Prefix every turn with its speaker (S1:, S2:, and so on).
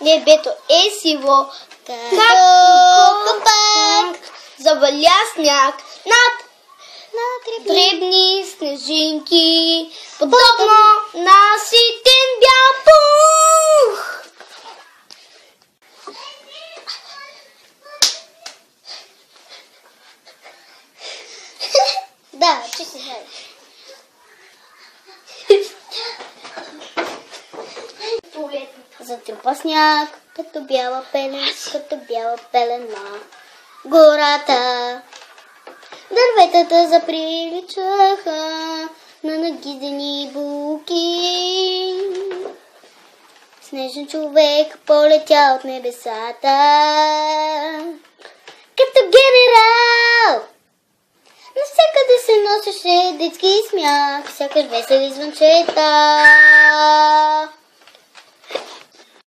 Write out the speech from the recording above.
S1: Небето е сиво, както пък заваля сняг над дребни снежинки, подобно на ситен бял пух. Да, че се знае. Затрупа сняг, като бяла пелена, гората. Дърветата заприличаха на нагизени булки. Снежен човек полетя от небесата, като генерал. Навсякъде се носеше детски смях, сякаш весели звънчета.